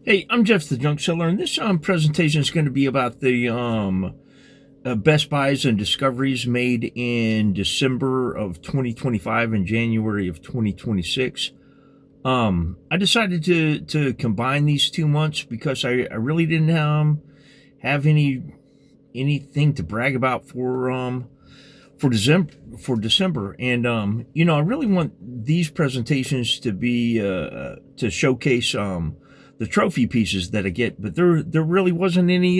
Hey, I'm Jeff the Junk Seller, and this presentation is going to be about the best buys and discoveries made in December of 2025 and January of 2026. I decided to combine these 2 months because I really didn't have anything to brag about for December, and I really want these presentations to be to showcase the trophy pieces that I get, but there really wasn't any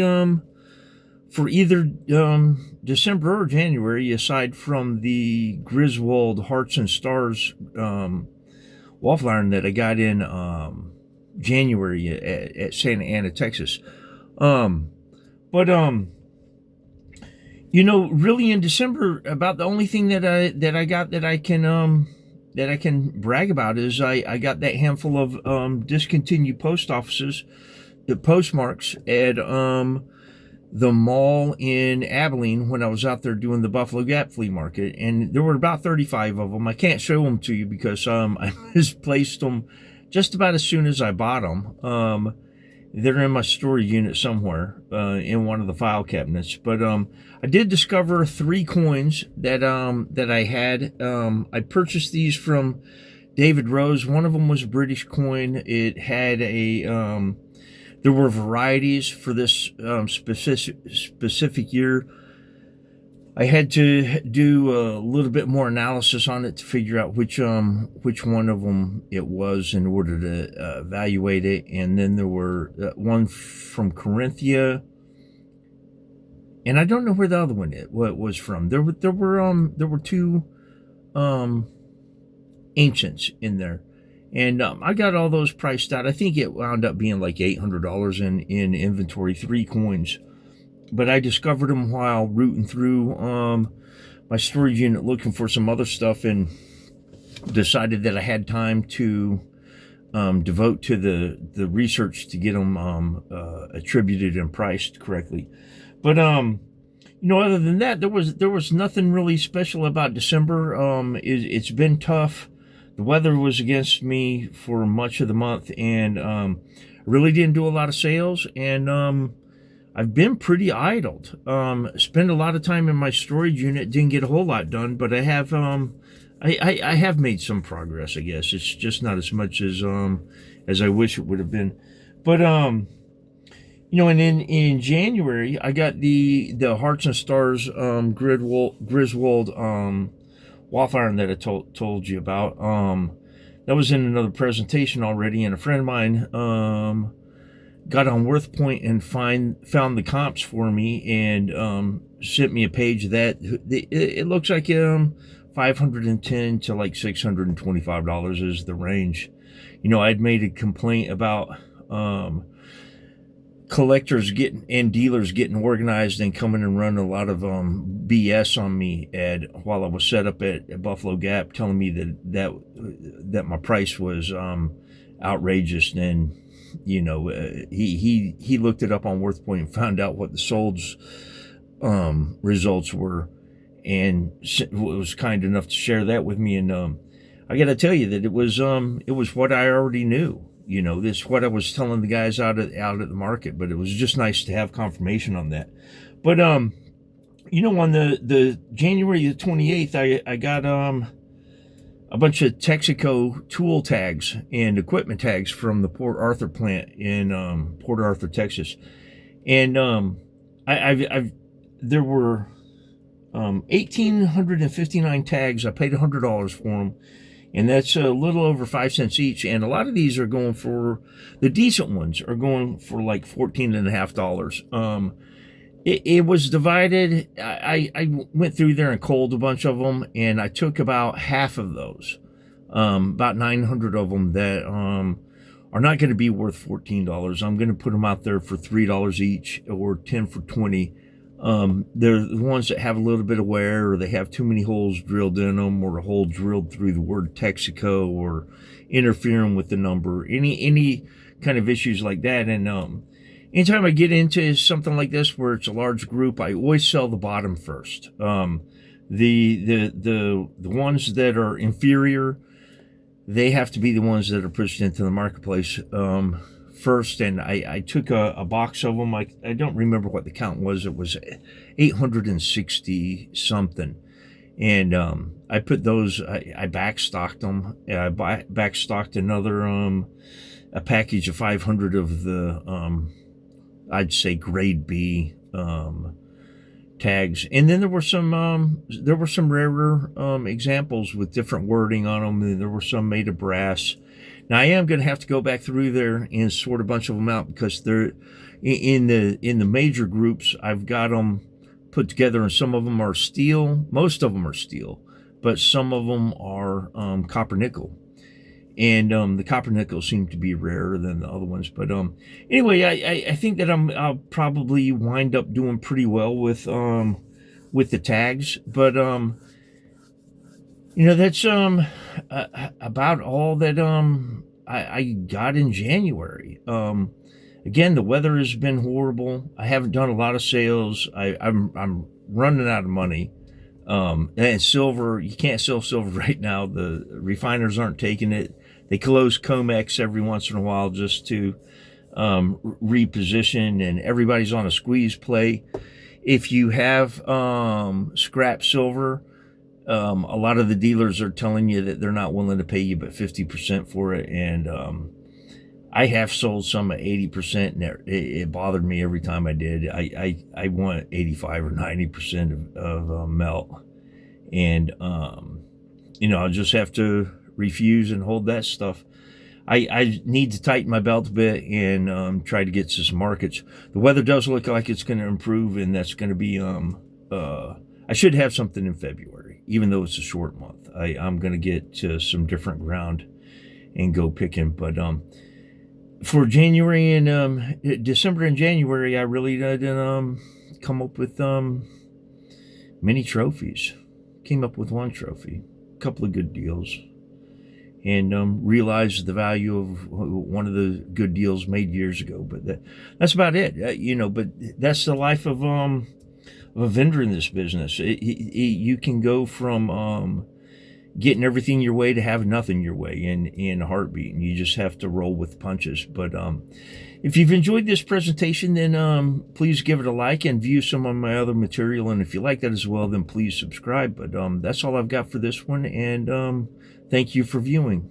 for either December or January, aside from the Griswold Hearts and Stars waffle iron that I got in January at Santa Ana, Texas. Um, but really in December, about the only thing that I got that I can brag about is I got that handful of discontinued post offices, the postmarks at the mall in Abilene when I was out there doing the Buffalo Gap flea market, and there were about 35 of them. I can't show them to you because I misplaced them just about as soon as I bought them. They're in my storage unit somewhere in one of the file cabinets. But I did discover 3 coins that I had. I purchased these from David Rose. One of them was a British coin. It had there were varieties for this specific year. I had to do a little bit more analysis on it to figure out which one of them it was in order to evaluate it. And then there were one from Corinthia, and I don't know where the other one was from. There were 2 ancients in there, and I got all those priced out. I think it wound up being like $800 in inventory, 3 coins. But I discovered them while rooting through my storage unit looking for some other stuff, and decided that I had time to devote to the research to get them attributed and priced correctly. But other than that, there was nothing really special about December. It's been tough. The weather was against me for much of the month, and really didn't do a lot of sales, and I've been pretty idled. Spent a lot of time in my storage unit. Didn't get a whole lot done, but I have I have made some progress. I guess it's just not as much as I wish it would have been. But and in January I got the Hearts and Stars Griswold waffle iron that I told you about. That was in another presentation already, and a friend of mine got on WorthPoint and found the comps for me, and sent me a page that it looks like $510 to like $625 is the range. I'd made a complaint about collectors and dealers getting organized and coming and running a lot of BS on me while I was set up at Buffalo Gap, telling me that my price was outrageous. And he looked it up on WorthPoint and found out what the sold's results were, and was kind enough to share that with me. And I got to tell you that it was what I already knew. This what I was telling the guys out at the market, but it was just nice to have confirmation on that. But on the January the 28th, I got a bunch of Texaco tool tags and equipment tags from the Port Arthur plant in Port Arthur, Texas, and there were 1,859 tags. I paid $100 for them, and that's a little over 5 cents each. And a lot of these are going for, the decent ones are going for like $14.50. It was divided. I went through there and culled a bunch of them, and I took about half of those, about 900 of them that are not going to be worth $14. I'm going to put them out there for $3 each, or 10 for 20. They're the ones that have a little bit of wear, or they have too many holes drilled in them, or a hole drilled through the word Texaco, or interfering with the number, any kind of issues like that. And anytime I get into something like this where it's a large group, I always sell the bottom first. The ones that are inferior, they have to be the ones that are pushed into the marketplace first, and I took a box of them. I don't remember what the count was. It was 860 something. And I put those, I backstocked them. I backstocked another, a package of 500 of the, I'd say grade B tags. And then there were some rarer examples with different wording on them. And there were some made of brass. Now I am going to have to go back through there and sort a bunch of them out, because they're in the major groups. I've got them put together, and some of them are steel. Most of them are steel, but some of them are copper nickel. And the copper nickel seem to be rarer than the other ones. But anyway, I think that I'll probably wind up doing pretty well with the tags. But that's about all that I got in January. Again, the weather has been horrible. I haven't done a lot of sales. I'm running out of money. And silver, you can't sell silver right now. The refiners aren't taking it. They close COMEX every once in a while just to reposition, and everybody's on a squeeze play. If you have scrap silver, a lot of the dealers are telling you that they're not willing to pay you but 50% for it. And I have sold some at 80%, and it bothered me every time I did. I want 85 or 90% of melt. And, I'll just have to refuse and hold that stuff. I need to tighten my belt a bit and try to get to some markets. The weather does look like it's going to improve, and that's going to be, I should have something in February, even though it's a short month. I'm going to get to some different ground and go picking. But for January and December and January, I really didn't come up with many trophies. Came up with one trophy, a couple of good deals, and realized the value of one of the good deals made years ago. But that's about it. But that's the life of a vendor in this business. You can go from getting everything your way to have nothing your way in a heartbeat, and you just have to roll with punches. But if you've enjoyed this presentation, then please give it a like and view some of my other material. And if you like that as well, then please subscribe. But that's all I've got for this one, and thank you for viewing.